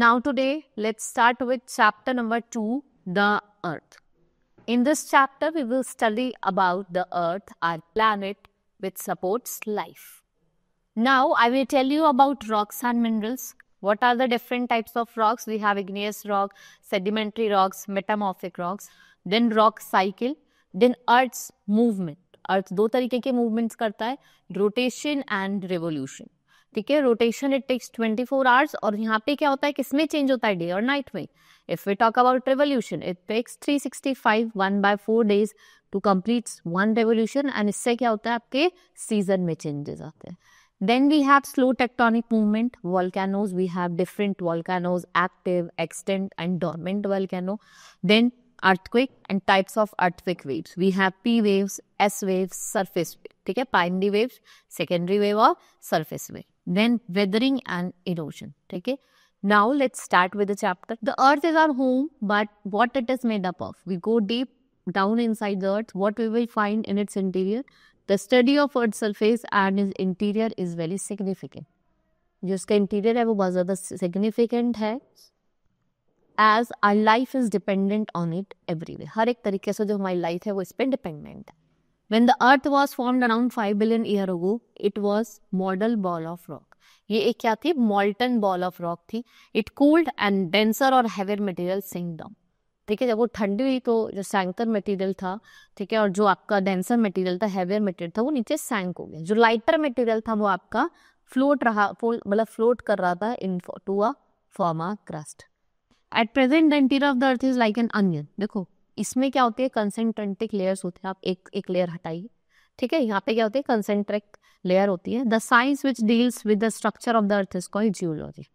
Now today, let's start with chapter number 2, the Earth. In this chapter, we will study about the Earth, our planet, which supports life. Now, I will tell you about rocks and minerals. What are the different types of rocks? We have igneous rock, sedimentary rocks, metamorphic rocks, then rock cycle, then Earth's movement. Earth दो तरीके के movements करता है, rotation and revolution. ठीक है, rotation it takes 24 hours और यहाँ पे क्या होता है, किसमें चेंज होता है, डे और नाइट में. If we talk about revolution it takes 365 1/4 days to complete one revolution and इससे क्या होता है, आपके सीजन में चेंजेस आते हैं. Then we have slow tectonic movement, volcanoes. We have different volcanoes, active, extinct, and dormant volcano. Then earthquake and types of earthquake waves. We have P waves, S waves, surface wave. ठीक है, primary waves, secondary wave और surface wave. Then weathering and erosion. ठीक है. Now let's start with the chapter. The earth is our home, but what it is made up of? We go deep down inside the earth. What we will find in its interior? The study of Earth's surface and its interior is very significant. जो इसका interior है वो बहुत ज़्यादा significant है. As our life is dependent on it everywhere. हर एक तरीके से जो हमारी लाइफ है वो इस पर डिपेंडेंट है. When the earth was formed around 5 billion years ago, it was model ball of rock. ये एक क्या थी, molten ball of rock थी. It cooled and denser or heavier material sank down. ठीक है, जब वो ठंडी हुई तो जो सैंकर मटेरियल था, ठीक है, और जो आपका डेंसर मटेरियल था, हैवियर मटेरियल था, वो नीचे सैंक हो गया. जो लाइटर मटेरियल था वो आपका फ्लोट रहा, मतलब फ्लोट कर रहा था in to a form a crust. At present the interior of the earth is like an onion. देखो इसमें क्या होती है, कंसेंट्रिक लेयर्स होते हैं. आप एक लेयर हटाइए, ठीक है, यहाँ पे क्या होती है, कंसेंट्रिक लेयर होती है. The science which deals with the structure of the earth is called geology.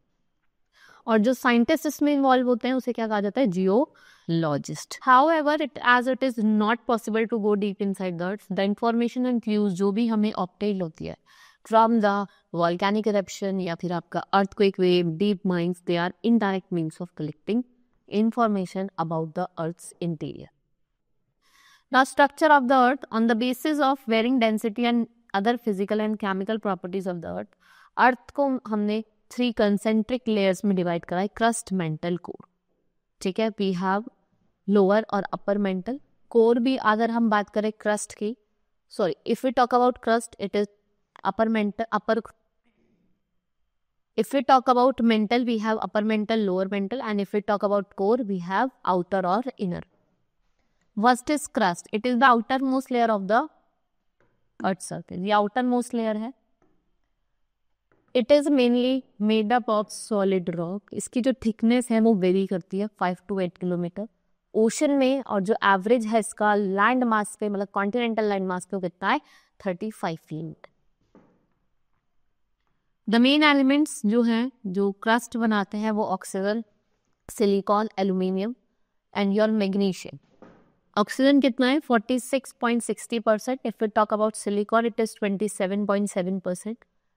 और जो साइंटिस्ट इसमें इन्वॉल्व होते हैं उसे क्या कहा जाता है, geologist. However as it is not possible to go deep inside the earth, the information and clues जो भी हमें obtained होती है from the volcanic eruption या फिर आपका earthquake wave, deep mines, they are indirect means of collecting information about the earth's interior. The structure of the earth on the basis of varying density and other physical and chemical properties of the earth को हमने 3 concentric layers में divide करा है. Crust, mental, core. ठीक है, we have lower और upper mantle. Core भी अगर हम बात करें क्रस्ट की, sorry, if we talk about crust it is upper mantle, upper. If we talk about mantle we have upper mantle, lower mantle, and if we talk about core we have outer और inner. First is crust. It is the outermost layer of the earth surface. ये outermost layer है. It is mainly made up of solid rock. इसकी जो thickness है वो very करती है 5 to 8 kilometre ocean में. और जो एवरेज है इसका लैंड मास पे, मतलब कॉन्टिनेंटल लैंड मास पे, वो कितना है, 35 फीट. द मेन एलिमेंट्स जो हैं जो क्रस्ट बनाते हैं वो oxygen, silicon, aluminium and your magnesium. Oxygen कितना है, 46.60%. If we talk about silicon it is 27.7%.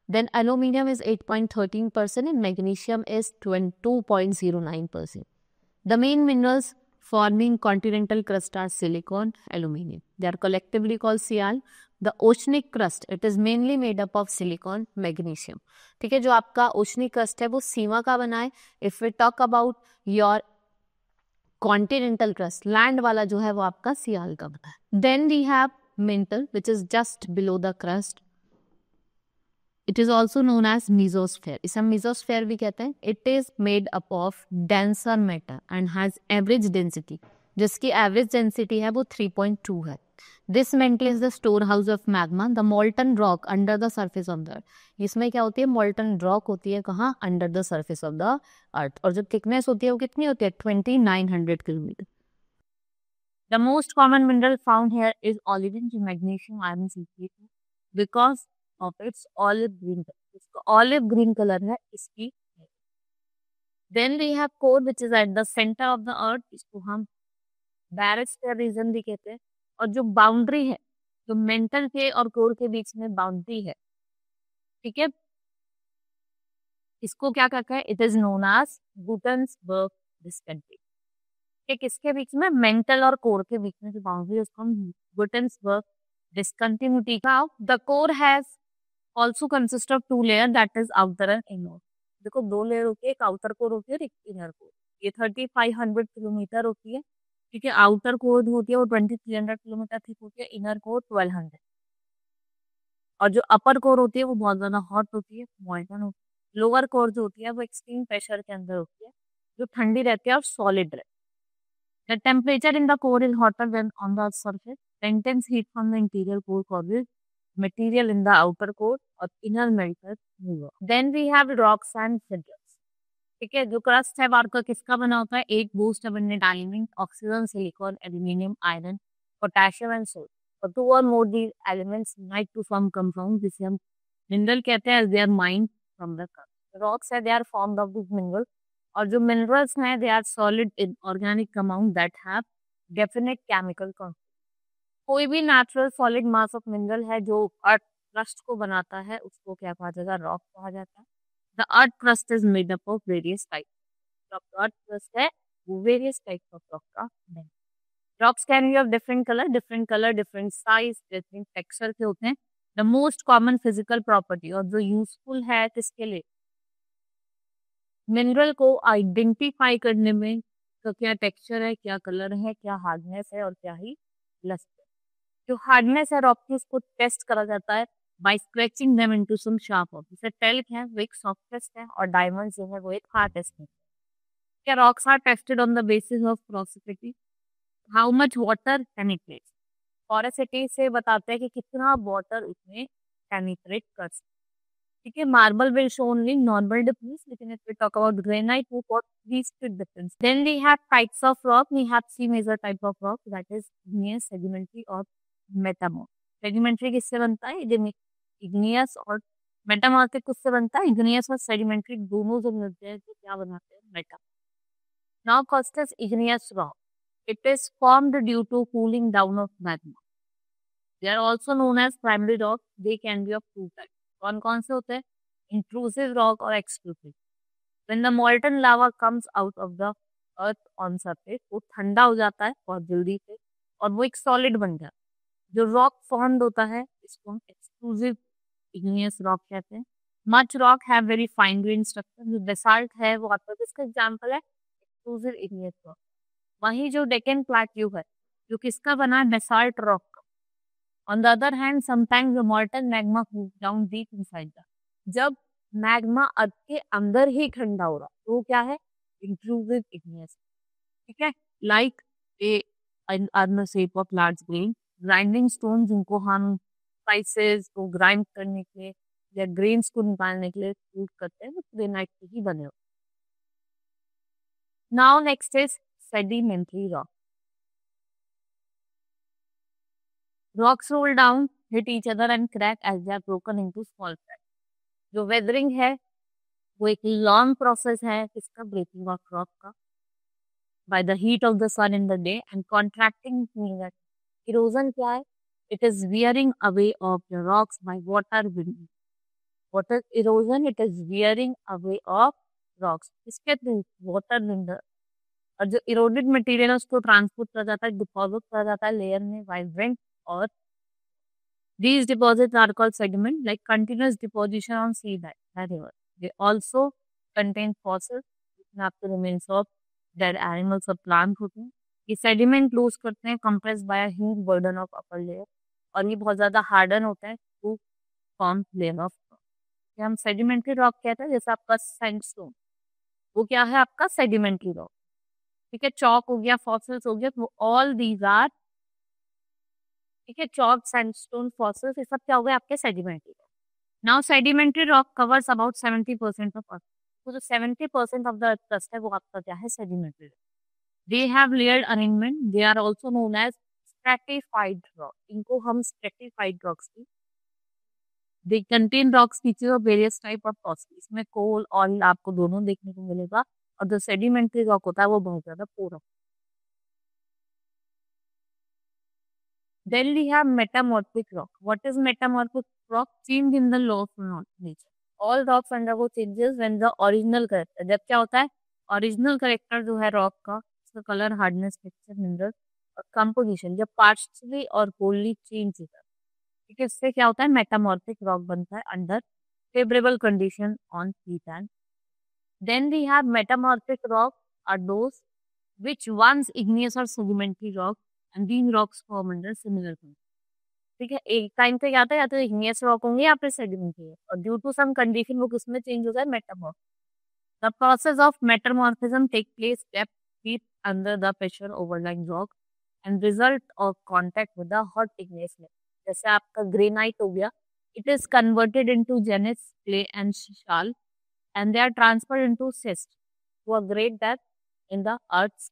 Then aluminium is 8.13% and magnesium is 2.09%. The main minerals forming continental crust are silicon, aluminium. They are collectively called Sial. The oceanic crust, it is mainly made up of silicon, magnesium. ठीक है, जो आपका oceanic crust है वो सीमा का बना है. If we talk about your continental crust, land वाला जो है वो आपका सियाल का बना है. Then we have mantle which is just below the crust. It is also known as mesosphere. इसे हम mesosphere भी कहते हैं. It is made up of denser matter and has average density. जिसकी average density है वो 3.2 है. This mantle is the storehouse of magma, the molten rock under the surface of the earth. इसमें क्या होती है, molten rock होती है कहाँ, under the surface of the earth. और जो thickness होती है वो कितनी होती है, 2900 kilometre. The most common mineral found here is olivine, magnesium, iron, silicate, because of its olive green color. इसका olive green color है इसकी. Then we have core which is at the center of the earth. इसको हम barosphere region भी कहते हैं. और जो बाउंड्री है, जो मेंटल के और कोर के बीच में बाउंड्री है, ठीक है, इसको क्या कहते हैं, it is known as Gutenberg discontinuity. किसके बीच में, मेंटल और कोर के बीच में जो बाउंड्री है उसको हम गुटेन्सबर्ग discontinuity. Now, the core has also consist of 2 layers, that is outer and inner. देखो 2 लेयर होती है, एक आउटर कोर होती है और एक इनर कोर। ये 3500 किलोमीटर होती है, ठीक है। आउटर कोर होती है वो 2300 किलोमीटर थिक होती है, इनर कोर 1200। और जो अपर कोर होती है वो बहुत ज्यादा हॉट होती है, मॉइटन होती है। लोअर कोर जो होती है वो एक्सट्रीम प्रेशर के अंदर होती है, जो ठंडी रहती है और सॉलिड रहती है। The temperature in the core is hotter then on the surface. The intense heat from the interior core causes material in the outer core और inner melted mover. Then we have rocks and cinders. ठीक है, जो crust है बार का किसका बना होता है? एक most abundant element, oxygen, silicon, aluminium, iron, potassium and salt. और two or more these elements unite to form compound जिसे हम मिनरल कहते हैं, they are mined from the crust. Rocks है, they are formed of this mineral. और जो minerals हैं, they are solid inorganic compound that have definite chemical constituents. कोई भी natural solid mass of mineral है जो अर्थ क्रस्ट को बनाता है, उसको क्या कहा जाएगा? रॉक कहा जाता है। The earth crust is made up of various type. जो अर्थ क्रस्ट है वो वेरियस टाइप ऑफ रॉक का बना। Rocks can be of different colour, different size, different texture के होते हैं। The most common physical property और जो यूजफुल है किसके लिए? मिनरल को आइडेंटिफाई करने में, तो क्या टेक्सचर है, क्या कलर है, क्या हार्डनेस है और क्या ही लस्ट। जो हार्डनेस है रॉक की उसको टेस्ट करा जाता है bye scratching them into some sharp object. जैसे टेल्क है वो एक सॉफ्टेस्ट है और डायमंड जो है वो एक हार्डेस्ट है। क्या rocks are tested on the basis of porosity, how much water penetrate. Porosity से बताते हैं कि कितना वाटर उसमें पेनिट्रेट कर सकता है। ठीक है, marble will show only normal difference, लेकिन if we talk about granite वो got these two difference. Then we have types of rock. We have three major type of rock, that is igneous, sedimentary और मेटामॉर्फ। Sedimentary किससे बनता है? Igneous. और metamorphic किससे बनता है? इग्नियस और सेडिमेंट्री दोनों जो मिलते हैं तो क्या बनाते हैं? Meta. Now first is igneous rock. It is formed due to cooling down of magma. They are also known as primary rock. They can be of two type. कौन कौन से होते हैं? इंट्रूसिव रॉक और exclusive. When the molten lava comes out of the earth on surface, वो ठंडा हो जाता है बहुत जल्दी से और वो एक सॉलिड बन जाता है। जो रॉक फॉर्म्ड होता है इसको हम एक्सक्लूसिव इग्नियस रॉक कहते हैं। Much rock have very fine grain structure. जो बेसाल्ट है वो आपका किसका एग्जांपल है? Exclusive igneous rock. वहीं जो डेक्कन प्लेट्यू है जो किसका बना है? बेसाल्ट रॉक का। On the other hand sometimes the मॉल्टन magma cools down deep inside the. जब मैग्मा अर्थ के अंदर ही ठंडा हो रहा तो वो क्या है? Intrusive igneous. ठीक है, like A R the shape of large grain grinding stone, जिनको हम स्पाइसेस को ग्राइंड करने के लिए या ग्रेन्स को निकालने के लिए यूज करते हैं, वो ग्रेनाइट के ही बने होते हैं। Now next is sedimentary rock. Rocks roll down, hit each other and crack as they are broken into small cracks. जो वेदरिंग है वो एक लॉन्ग प्रोसेस है किसका? ब्रेकिंग ऑफ रॉक का, by the heat of the sun in the day and contracting near. Erosion क्या है? It is wearing away of the rocks by water wind. What is erosion? It is wearing away of rocks. इसके through water wind। और जो eroded material है उसको transport करा जाता है, डिपॉजिट करा जाता है लेयर में by wind। और these deposits are called sediment, like continuous deposition on sea bed, river. They also contain fossils, जिसमें आपके remains of डेड एनिमल्स और प्लांट होते हैं। ये सेडिमेंट लूज करते हैं compress by a huge burden of upper layer, और ये बहुत ज्यादा हार्डन होता है to form layer of rock. हम सेडिमेंट्री रॉक कहते हैं। जैसे आपका सैंडस्टोन, वो क्या है? आपका सेडिमेंट्री रॉक। ठीक है, चॉक हो गया, फॉसिल्स हो गया, तो ऑल दीज आर, ठीक है, चॉक, सैंडस्टोन, फॉसिल्स, ये सब क्या हो गए? आपके sedimentary rock. Now sedimentary rock covers about 70% of earth. तो जो 70% ऑफ द अर्थ क्रस्ट है वो आपका क्या है? Sedimentary. They have layered arrangement. They are also known as stratified rock. इनको हम stratified rocks की। They contain rocks features of various type of fossils. इसमें कोल ऑयल आपको दोनों देखने को मिलेगा, और जो सेडिमेंट्री रॉक होता है वो बहुत ज्यादा porous. Then we have metamorphic rock. What is metamorphic rock? Change in the law of nature. All rocks undergo changes when the original character, जब क्या होता है? ओरिजिनल करेक्टर जो है रॉक का, उसका कलर, हार्डनेस, टेक्सचर, मिनरल और composition जब पार्शियली और होली चेंज होता है, ठीक है, इससे क्या होता है? मेटामॉर्फिक रॉक बनता है under favourable condition on heat and. Then we have metamorphic rock are those which once igneous or sedimentary rock and these rocks form under similar conditions. ठीक है, एक टाइम पे क्या आता है, या तो igneous rock होंगे या फिर sedimentary है, और ड्यू टू सम कंडीशन वो किसमें चेंज होता है, मेटामॉर्फ. The process of metamorphism take place depth deep under the pressure overlying rock and result of contact with the hot igneous layer. जैसे आपका ग्रेनाइट हो गया, it is converted into gneiss, clay and schist and they are transferred into schist to a great depth in the earth.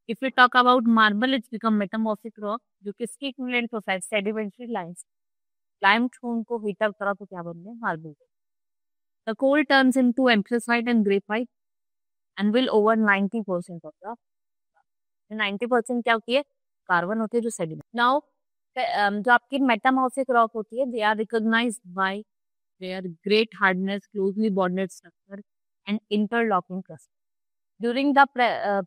If we talk about marble, it's become metamorphic rock जो किसकी equivalent होता है, sedimentary limestone को heat up करा तो क्या बन गया, marble. The coal turns into anthracite and graphite and will over 90% of the 90% क्या होती है, कार्बन होती है जो सेडिमेंट. नाउ जो आपकी मेटामॉर्फिक रॉक होती है, they are recognised by their great hardness, closely bonded structure and interlocking crust. During the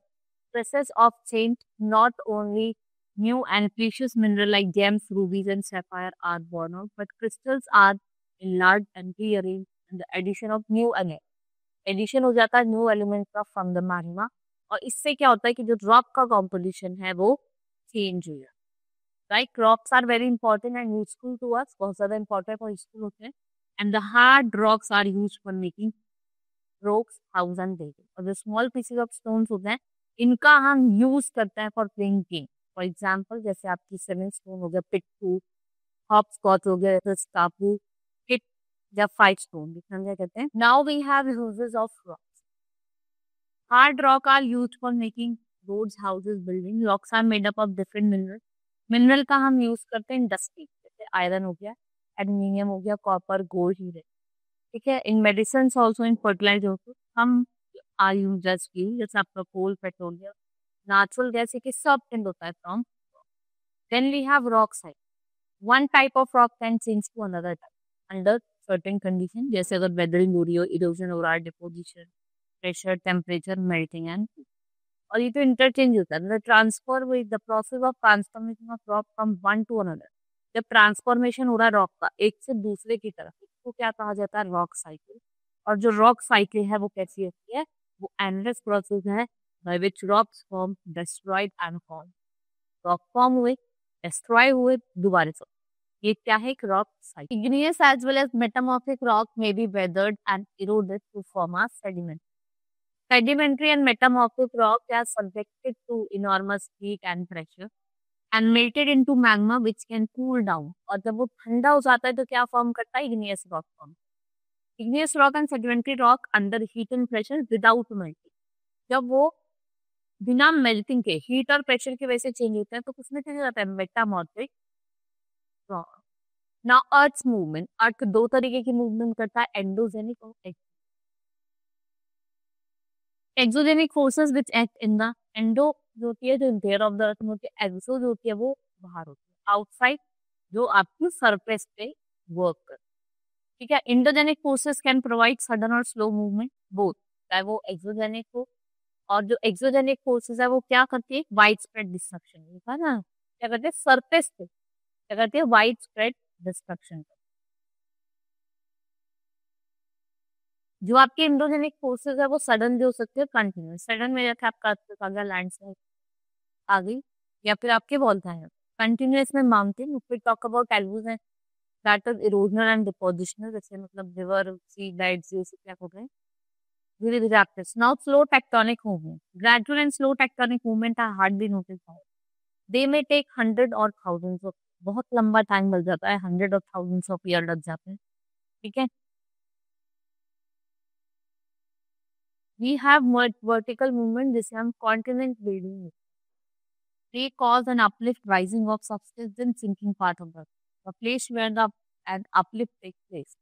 process of change, not only new and precious mineral like gems, rubies, and sapphire are born out, but crystals are enlarged and rearranged, and the addition of new addition हो जाता है new element का from the magma. और इससे क्या होता है कि जो रॉक का कॉम्पोजिशन है वो चेंज हो जाता है. Right, rocks are very important and useful to us, बहुत ज्यादा इंपॉर्टेंट और यूजफुल होते हैं. And the hard rocks are used for making roads, house and building. और जो स्मॉल पीसेस ऑफ स्टोन्स होते हैं, इनका हम यूज करते हैं फॉर पेंटिंग. फॉर एग्जाम्पल, जैसे आपकी 7 स्टोन हो गया, पिट्टू, हॉप स्कॉच हो गया, टापू, हिट या 5 स्टोन समझा कहते हैं. Now we have uses of rocks. Hard rock are used for making roads, houses, building. Rocks are made up of different mineral. Mineral का हम यूज करते हैं इंडस्ट्री, जैसे आयरन हो गया, एल्यूमिनियम हो गया, कॉपर, गोल्ड, हीरे. ठीक है, इन मेडिसिन ऑल्सो, इन फर्टिलाइजर हम आर यूज जैसे आपका कोल, पेट्रोलियम, नेचुरल गैस, ये सब टिंड होता है from. Then we have rock side. One type of rock can change to another type under certain condition, जैसे अगर वेदरिंग हो रही हो, इरोजन हो रहा है, deposition, pressure, temperature, melting and. और ये तो इंटरचेंज होता है, मतलब transfer with the process of transformation of rock from one two another. जब ट्रांसफॉर्मेशन हो रहा है रॉक का एक से दूसरे की तरफ, इसको क्या कहा जाता है, रॉक साइकिल. और जो रॉक साइकिल है वो कैसी होती है, वो एंडलेस प्रोसेस है by which rocks form, destroyed and form. Rock form हुए, डिस्ट्रॉय हुए, दोबारा से. ये क्या है, एक rock cycle. Igneous as well as metamorphic rock may be weathered and eroded to form a sediment. Sedimentary and metamorphic rocks are subjected to enormous heat and pressure and melted into magma which can cool down. और जब वो ठंडा हो जाता है तो क्या form करता है, igneous rock form. Igneous rock and sedimentary rock under heat and pressure without melting. जब वो बिना मेल्टिंग के हीट और प्रेशर की वजह से चेंज होता है तो किसमें चेंज हो जाता है, metamorphic rock. Now earth movement. Earth दो तरीके की मूवमेंट करता है, एंडोजेनिक और exogenic forces which act in the endo जो होती है, जो इंटीरियर ऑफ द अर्थ में होती है. एक्सो जो होती है वो बाहर होती है, आउटसाइड, जो आपकी सरफेस पे वर्क कर. ठीक है, endogenic forces can provide sudden और स्लो मूवमेंट बोथ, चाहे वो एक्सोजेनिक हो. और जो एक्सोजेनिक फोर्सेस है वो क्या करती है, वाइड स्प्रेड डिस्ट्रक्शन. है ना, क्या करते हैं, सरफेस पे क्या करती है, वाइड स्प्रेड डिस्ट्रक्शन. जो आपके इंडोजेनिक फोर्सेस है वो सडन भी हो सकते हैं, कंटिन्यूस. सडन में जैसे आपका आ गया, लैंडस्लाइड आ गई, या फिर आपके वॉल्केनो. कंटिन्यूस में माउंटेन. फिर talk about allusion, that is erosional and depositional, जैसे मतलब रिवर, सी बेड्स, ये सब क्या हो गए, धीरे धीरे आपके. Now slow tectonic movement. Gradual and slow tectonic movement are hardly notice. They may take 100 और थाउजेंड्स ऑफ, बहुत लंबा टाइम लग जाता है, 100 और थाउजेंड्स ऑफ ईयर लग जाते हैं. ठीक है, we have vertical movement, जिसे हम continent building. They cause an uplift, rising of substance, then sinking part of the earth. The place where the an uplift takes place,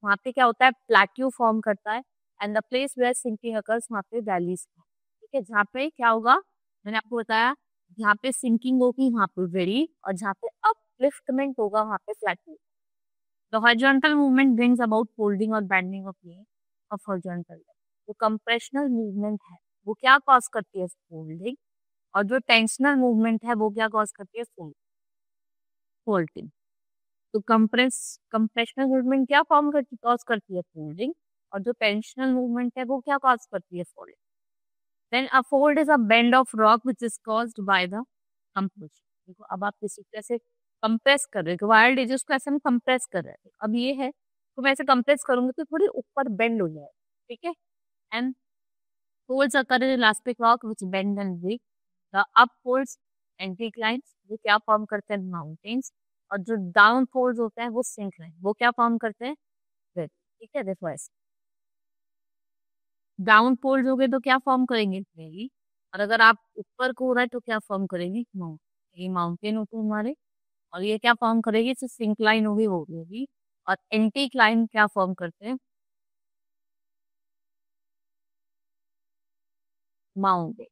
वहाँ पे क्या होता है, प्लेट्यू फॉर्म करता है. And the place where sinking occurs, वहाँ पे valleys. ठीक है, जहाँ पे क्या होगा, मैंने आपको बताया, जहाँ पे सिंकिंग होगी वहाँ पे वैली, और जहाँ पे अपलिफ्टमेंट होगा वहाँ पे plateau. The horizontal movement brings about folding और bending of plane of horizontal. जो कंप्रेशनल मूवमेंट है वो क्या कॉज करती है, फोल्डिंग. और जो टेंशनल मूवमेंट है वो क्या कॉज करती है, फोल्डिंग. तो कंप्रेशनल मूवमेंट क्या फॉर्म करती, कॉज करती है फोल्डिंग. और जो टेंशनल मूवमेंट है वो क्या कॉज करती है? Fold. Then a fold is a bend of rock which is caused by the compression. देखो अब आप किसी को ऐसे कंप्रेस कर रहे हो, वायर्ड एजेस को ऐसे हम कंप्रेस कर रहे हैं। अब ये है तो मैं ऐसे कंप्रेस करूंगी तो थोड़ी ऊपर बेंड हो जाए, ठीक है। And folds occur in elastic rock which bend and break. The up folds anticlines वो क्या फॉर्म करते हैं? माउंटेन्स। और जो डाउन फोल्ड्स होते हैं वो सिंक्लाइन, वो क्या फॉर्म करते हैं? रिफ्ट। ठीक है, देखो ऐसे डाउन फोल्ड हो गए तो क्या फॉर्म करेंगे? वैली। और अगर आप ऊपर को हो रहा है तो क्या फॉर्म करेंगे? माउंटेन। ये माउंटेन होते हैं हमारे, और ये क्या फॉर्म करेगी? इसे सिंक्लाइन होगी, वो होगी। और एंटीक्लाइन क्या फॉर्म करते हैं? माउंटेन।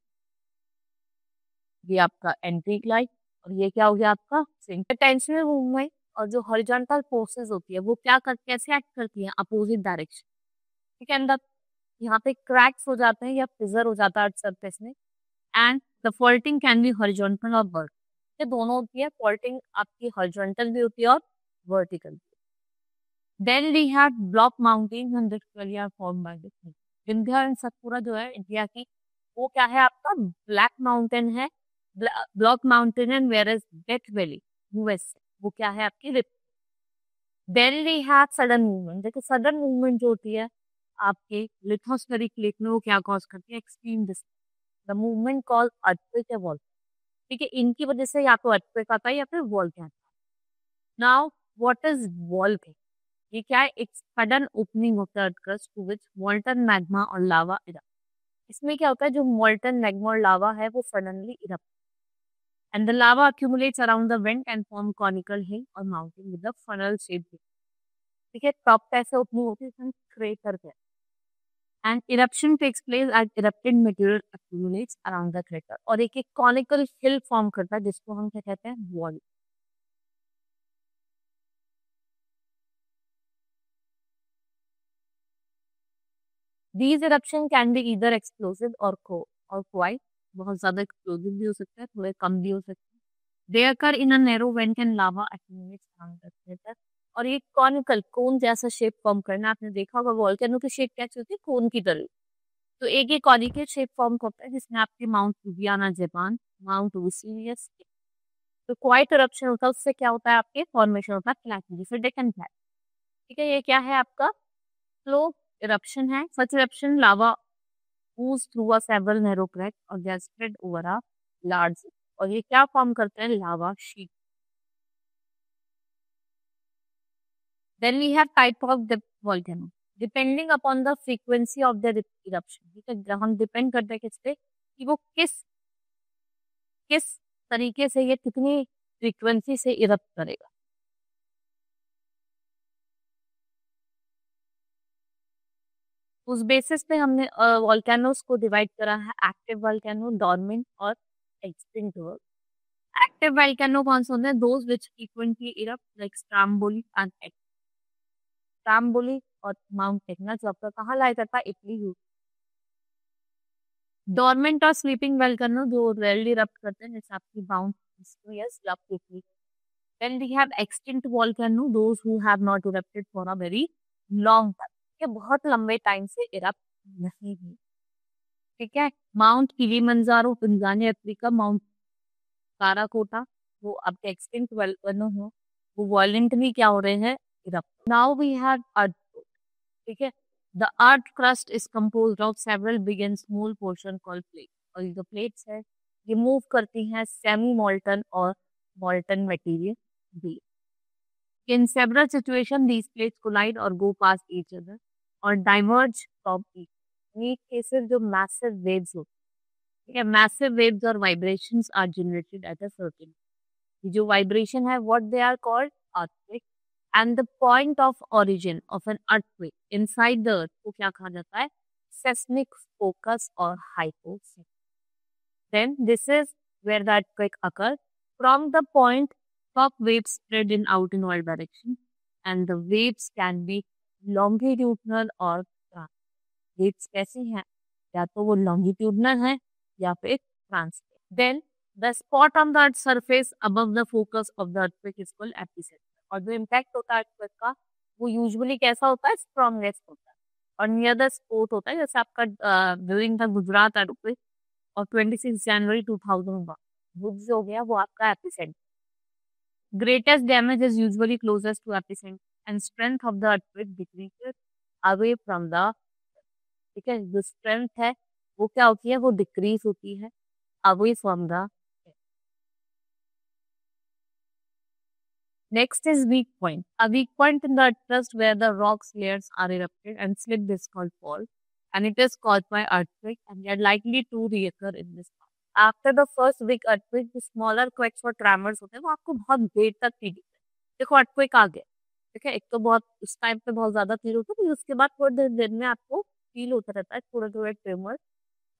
ये आपका एंटीक्लाइन, और ये क्या हो गया आपका सिंक। टेंशनल मूवमेंट और जो हॉरिजॉन्टल फोर्सेस होती है वो क्या कर कैसे एक्ट करती हैं? Opposite direction. ठीक है, अंदर यहाँ पे क्रैक्स हो जाते हैं या फिजर हो जाता है अर्थ सरफेस में। And the faulting can be horizontal और वर्टिकल, ये दोनों होती है। फॉल्टिंग आपकी हॉरिजॉन्टल भी होती है और vertical. Then we have block mountains and this valley are formed by this. Vindhya and Satpura जो है इंडिया की, वो क्या है आपका? ब्लैक माउंटेन है, block mountain and where is death valley US, वो क्या है आपकी? Rift. Then we have sudden movement. देखो सडन मूवमेंट जो होती है आपके लिथोस्फेरिक प्लेट में, वो क्या कॉज करती है? Extreme distance. The movement called earthquake या वॉल्केनो। ठीक है, इनकी वजह से या तो अर्थक्वेक आता है या फिर volcano. Now what is volcano? ये क्या है? एक sudden opening of the earth crust to which molten magma और लावा इरप्ट। इसमें क्या होता है? जो मोल्टन मैग्मा और लावा है वो suddenly erupt, and the lava accumulates around the vent and form conical hill or mountain with a funnel shaped. ठीक है, टॉप पे ऐसे ओपनिंग होती है, क्रेटर पे, and eruption takes place as erupted material accumulates around the crater, और एक एक कॉनिकल हिल फॉर्म करता है जिसको हम क्या कहते हैं? Wall. These eruption can be either explosive और क्वाइट, बहुत ज्यादा एक्सप्लोसिव भी हो सकता है, थोड़े कम भी हो सकते हैं। They occur in a narrow vent and lava accumulates around the crater, और ये कॉनिकल कोन जैसा शेप फॉर्म करना। आपने देखा होगा वॉल्केनो की शेप कैसी होती है? कोन की तरह। तो एक ये कॉनिकल शेप फॉर्म करता है जिसमें आपके mount Ljubljana Japan, mount Vesuvius. तो क्वाइट इरप्शन होता है, उससे क्या होता है? आपके फॉर्मेशन होता है फ्लैट, जैसे डेक्कन फ्लैट। ठीक है, ये क्या है आपका? फ्लो इरप्शन है। Such eruption lava moves through a several narrow cracks और they are spread over a large, और ये क्या फॉर्म करते हैं? लावा sheet. Then we have type of the volcano depending upon the frequency of the eruption। ठीक है, हम depend करते हैं किस पे? कि वो किस किस तरीके से, ये कितनी फ्रीक्वेंसी से इरप्ट करेगा। उस बेसिस पे हमने वॉल्केनोस को डिवाइड करा है: एक्टिव वॉल्केनो, डॉर्मेंट और एक्सटिंक्ट। एक्टिव वॉल्केनो कौन से होते हैं? Those which frequently erupt like Stromboli and Stromboli और माउंट एटना, जो आपका कहाँ लाया जाता है? इटली। डॉर्मेंट और स्लीपिंग वॉल्केनो जो रेयरली इरप्ट करते हैं, जैसे आपकी माउंट वेसुवियस या आपकी। Then we have extinct volcano, those who have not erupted for a very long time, ये बहुत लंबे टाइम से इरप्ट नहीं हुई। ठीक है, mount Kilimanjaro Tanzania Africa, mount Krakatoa, वो आपके एक्सटिंक्ट वॉल्केनो हो, वो वॉलेंटली क्या हो रहे हैं? इरप्ट। नाउ वी हैव अर्थ। ठीक है, the earth crust is composed of several big and small portion called plate, और ये जो प्लेट्स है ये मूव करती हैं सेमी मॉल्टन और मॉल्टन मटेरियल भी। In several situations, these plates collide or go past each other or diverge from each. In each cases, जो massive waves होती है, ठीक है, massive waves और vibrations are generated at a certain. ये जो vibration है, what they are called? Earthquake. And the point of origin of an earthquake inside the earth को क्या कहा जाता है? Seismic focus or hypoxia. Then this is where the earthquake occurs. From the point, top waves spread in out in all direction, and the waves can be longitudinal or trans. Waves कैसी हैं? या तो वो longitudinal है या फिर trans। Then the spot on the earth surface above the focus of the earthquake is called epicenter। और जो impact होता है earthquake का, वो usually कैसा होता है? Strongest होता है। और नियर द स्पॉट होता है, जैसे आपका ड्यूरिंग द गुजरात अर्थक्वेक और 26 जनवरी 2001 भुज हो गया, वो आपका epicentre. Greatest damage is usually closest to epicentre and strength of the earthquake decreases away from the, ठीक है, जो स्ट्रेंथ है वो क्या होती है, वो डिक्रीज होती है away from the. Next is weak point. A weak point in the thrust where the rocks layers are erupted and slip is called fault, and it is caused by earthquake and they are likely to reoccur in this path. After the first big earthquake, the smaller quakes or tremors होते हैं वो आपको बहुत देर तक feel होते हैं। देखो earthquake आ गया, ठीक है, एक तो बहुत उस टाइम पे बहुत ज्यादा फील होता है, फिर उसके बाद थोड़ी देर देर में आपको फील होता रहता है थोड़े थोड़े ट्रेमर,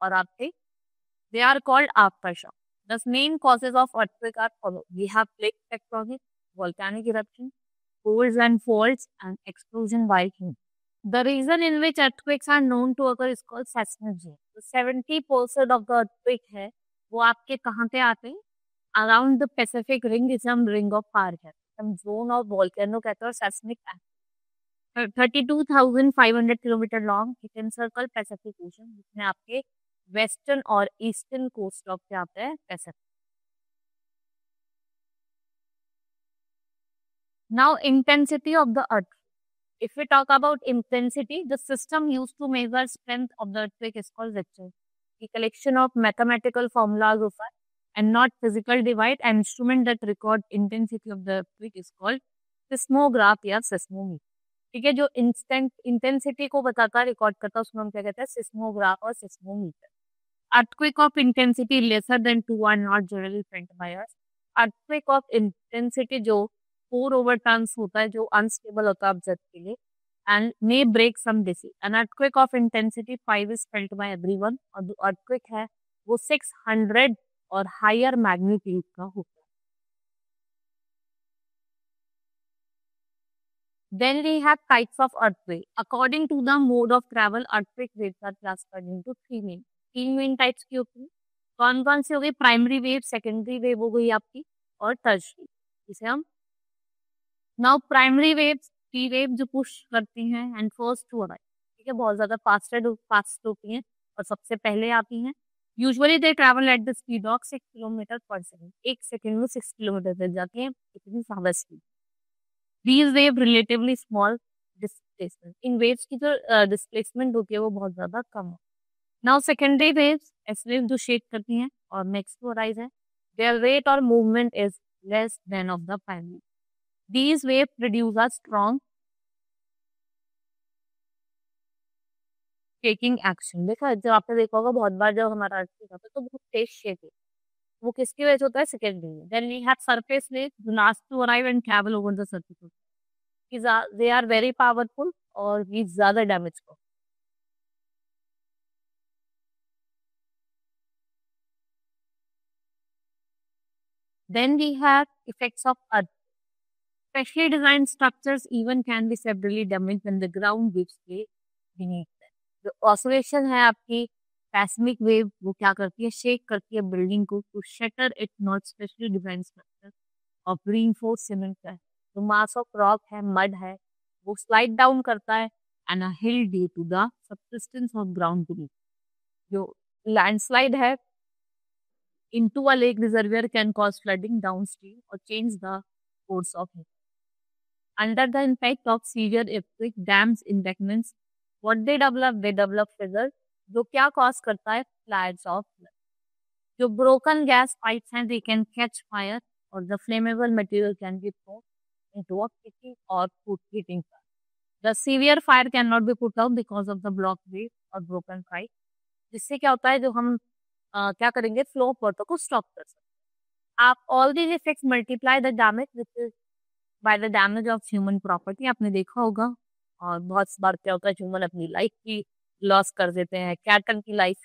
और आपके they are called aftershock. The main causes of earthquake are followed. We have plate tectonic, volcanic eruption, folds and faults, and explosion by heat. The region in which earthquakes are known to occur is called seismology. So 70% of the earthquake है वो आपके कहाँ पे आते हैं? Around the Pacific ring is हम ring of fire कहते हैं, हम zone of volcano कहते हैं, और seismic act. 32,500 kilometre long it encircle Pacific ocean, जिसमें आपके वेस्टर्न और ईस्टर्न कोस्ट ऑफ क्या आता है, Pacific. Now intensity of the earth, if we talk about intensity, the system used to measure strength of the earthquake is called Richter. A collection of mathematical formulas of it and not physical device. An instrument that record intensity of the earthquake is called seismograph या seismometer. ठीक है, जो instant intensity को बताता है, record करता है, उसमें हम क्या कहते हैं, सिस्मोग्राफ और seismometer. Earthquake of intensity lesser than 2 are not generally felt by us. Earthquake of intensity जो 4 over tons होता है, जो unstable होता है ऑब्जेक्ट के लिए, and may break some disease. An earthquake of intensity 5 is felt by everyone, और जो earthquake है वो 600 और higher magnitude का होता है। Then we have types of earthquake. According to the mode of travel, earthquake waves are classified into तीन main types की होती है। कौन कौन सी हो गई? प्राइमरी वेव, सेकेंडरी वेव हो गई आपकी, और टर्शरी, जिसे हम now primary wave T wave जो पुश करती हैं एंड फर्स्ट टू अराइव, ठीक है, बहुत ज्यादा फास्ट होती हैं और सबसे पहले आती हैं। Usually they travel at the speed of 6 kilometre पर सेकेंड, एक सेकेंड में 6 किलोमीटर तक जाती हैं, इतनी ज्यादा speed. These wave relatively small displacement, in waves की जो डिस्प्लेसमेंट होती है वो बहुत ज्यादा कम है। नाउ सेकेंडरी वेव्स, ऐसी वेव जो शेक करती हैं और नेक्स्ट टू अराइज है, देयर रेट और movement is less than of the primary. These wave produce a strong shaking action. देखा, जब आपने देखा होगा बहुत बार जब हमारा अर्थक्वेक होता है तो बहुत तेज शेक है, वो किसकी वजह से होता है? Secondary wave. Then we have surface wave जो last to arrive and travel over the surface, they are very powerful और ये ज्यादा डैमेज को। Then we have effects of earth. Specially designed structures even can be severely damaged when the ground gives way beneath them. जो oscillation है आपकी पैस्मिक wave, वो क्या करती है? शेक करती है बिल्डिंग को to shatter it, not specially design structure of reinforced cement का है। तो मास ऑफ रॉक है, मड है, वो स्लाइड डाउन करता है and a hill due to the subsidence of ground beneath. जो लैंडस्लाइड है into a lake reservoir can cause flooding downstream or change the course of it. Under the impact of severe earthquake, dams, embankments, what they develop fissures, जो क्या cause करता है? Floods of flood. जो broken gas pipes हैं, they can catch fire or the flammable material can be thrown into a kitchen or food heating fire. The severe fire cannot be put out because of the blocked way or broken pipe. जिससे क्या होता है, जो हम क्या करेंगे, flow of water को stop कर सकते हैं। आप all these effects multiply the damage which is by the damage of human property, आपने देखा होगा। और बहुत बार क्या होता है, ह्यूमन अपनी लाइफ की लॉस कर देते हैं, कैटल की लाइफ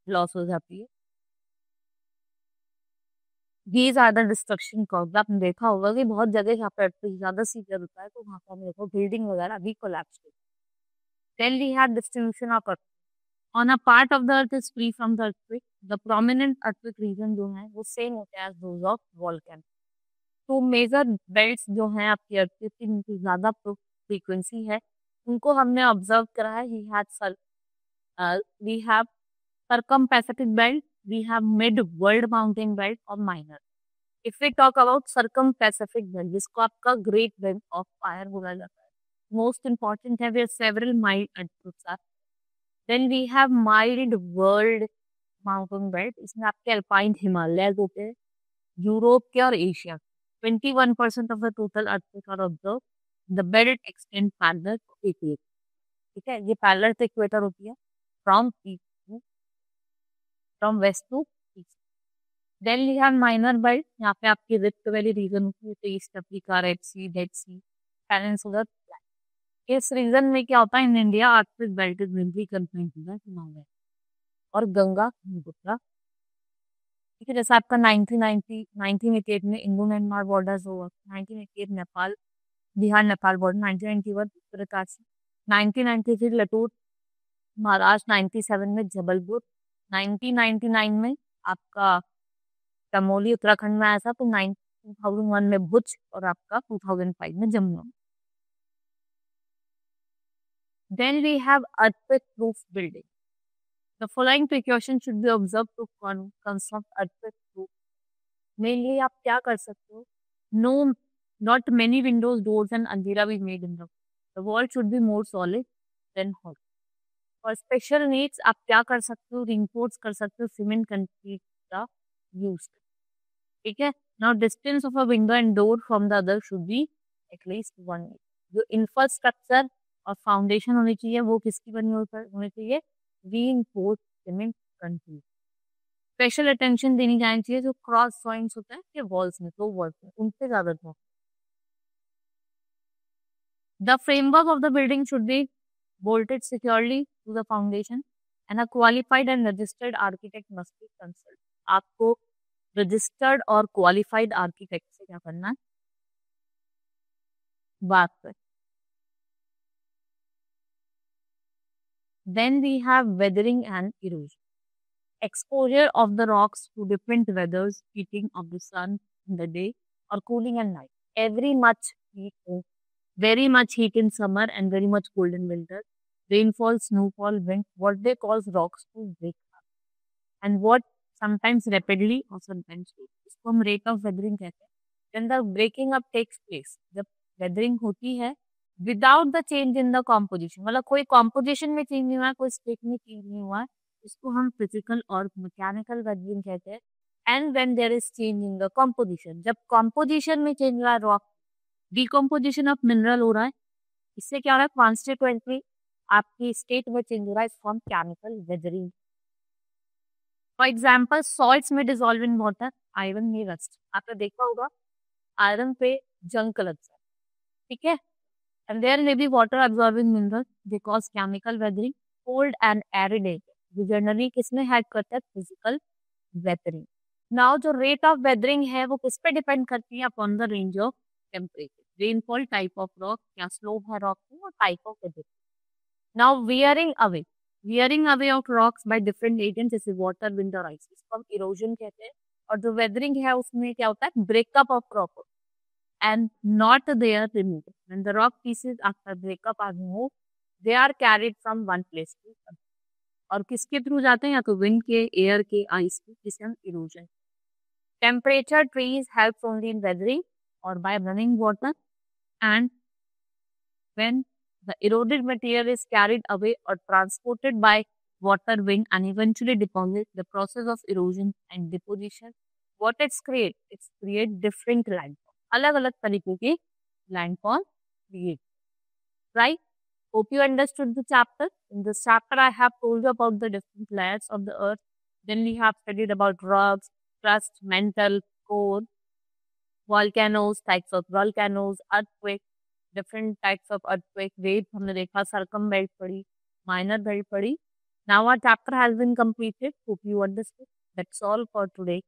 लॉस हो जाती है। These are the destruction cause, आपने देखा होगा कि बहुत जगह जहाँ पर ज्यादा सीवियर होता है तो वहाँ पर देखो बिल्डिंग वगैरह भी कोलैप्स होती है। Then we have distribution of on a part of the earth is free from the earthquake, the prominent earthquake region जो है वो same होते हैं as those of volcano. तो मेजर बेल्ट्स जो हैं आपकी earthquake की, इनकी ज्यादा फ्रीक्वेंसी है उनको हमने ऑब्जर्व करा है. We have circum-Pacific belt, we have mid-world mountain belt और minor. If we talk about circum-Pacific belt, जिसको आपका Great Ring of Fire बोला जाता है, most important है, where several mild altitudes are. Then we have mild world mountain belt, इसमें आपके alpine Himalaya होते हैं, यूरोप के और Asia. 21% of the total earthquake are observed. The belt extends parallel to equator. ठीक है, ये पैरेलल टू इक्वेटर होती है, from west to east. Then we have minor belt, यहाँ पे आपकी रिफ्ट वैली रीजन होती है, तो East Africa, Red Sea, Dead Sea, peninsular. इस रीजन में क्या होता है, in India Arctic belt is mainly confined to the Himalaya और गंगा ब्रह्मपुत्र. ठीक है, जैसे आपका 1988 में इंडो म्यांमार बॉर्डर्स हुआ, 1988 नेपाल बिहार नेपाल बॉर्डर, 1991 उत्तरकाशी, 1993 लटूर महाराष्ट्र, 97 में जबलपुर, 1999 में आपका चमोली उत्तराखंड में आया था, तो 2001 में भुज और आपका 2005 में Jammu. Then we have earthquake proof building. The following precautions should be observed to construct earthquake proof. Mainly आप क्या कर सकते हो? No, not many windows, doors and अंधेरा be made in the wall. The wall should be more solid than hollow. For special needs आप क्या कर सकते हो? Reinforce कर सकते हो सीमेंट कंक्रीट का यूज. ठीक है. Now distance of a window and door from the other should be at least 1 meter. जो इंफ्रास्ट्रक्चर और फाउंडेशन होनी चाहिए वो किसकी बनी होनी चाहिए? Reinforce cement concrete. Special attention देनी जानी चाहिए जो क्रॉस जॉइंट्स होते हैं कि वॉल्स में, तो वॉल्स में उन पे ज्यादा ध्यान. The framework of the building should be bolted securely to the foundation and a qualified and registered architect must be consulted. आपको रजिस्टर्ड और क्वालिफाइड आर्किटेक्ट से क्या करना है? बात कर. Then we have weathering and erosion. Exposure of the rocks to different weathers, heating of the sun in the day or cooling at night. Very much heat in summer and very much cold in winter. Rainfall, snowfall, wind, what they cause rocks to break up. And what sometimes rapidly or sometimes slowly. इसको हम rate of weathering कहते हैं. When the breaking up takes place, जब weathering होती है without the change in the composition, मतलब कोई composition में चेंज नहीं हुआ है, कोई स्टेट में चेंज नहीं हुआ है, इसको हम फिजिकल और मैकेनिकल वेदरिंग कहते हैं. And when there is change in the composition, जब कॉम्पोजिशन में चेंज हो रहा है, रॉक डिकम्पोजिशन ऑफ मिनरल हो रहा है, इससे क्या हो रहा है, कॉन्स्टिट्यूएंटली आपकी स्टेट में चेंज हो रहा है, इसको हम chemical weathering. For example salts में डिजोल्व इन वाटर, आयरन में रस्ट. आपने देखा होगा आयरन पे जंग लगता है. ठीक है. And there may be water absorbing minerals because chemical weathering, cold and arid areas. जो जनरली किसमें हेल्प करता है? Physical weathering. नाउ जो रेट ऑफ वेदरिंग है वो किस पे डिपेंड करती है? Upon the range of temperature, rainfall, type of rock, क्या स्लोप है रॉक में, और type of weathering. Now wearing away of rocks by different agents जैसे वाटर, विंड और आइस, इसको हम इरोजन कहते हैं. और जो वेदरिंग है उसमें क्या होता है? Breakup of rock and not their removal. When the rock pieces after breakup are removed, they are carried from one place to another. और किसके थ्रू जाते हैं? या तो विंड के, एयर के, आइस के, जिसे हम erosion. Temperature trees helps only in weathering और by running water. And when the eroded material is carried away or transported by water, wind and eventually deposits, the process of erosion and deposition, what it's create different landforms. अलग अलग तरीके के landfall create. Right. Hope you understood the chapter. In this chapter, I have told you about the different layers of the earth. Then we have studied about rocks, crust, mantle, core, volcanoes, types of volcanoes, earthquake, different types of earthquake, wave हमने देखा, circumbelt पढ़ी, minor belt पढ़ी. Now our chapter has been completed. Hope you understood. That's all for today.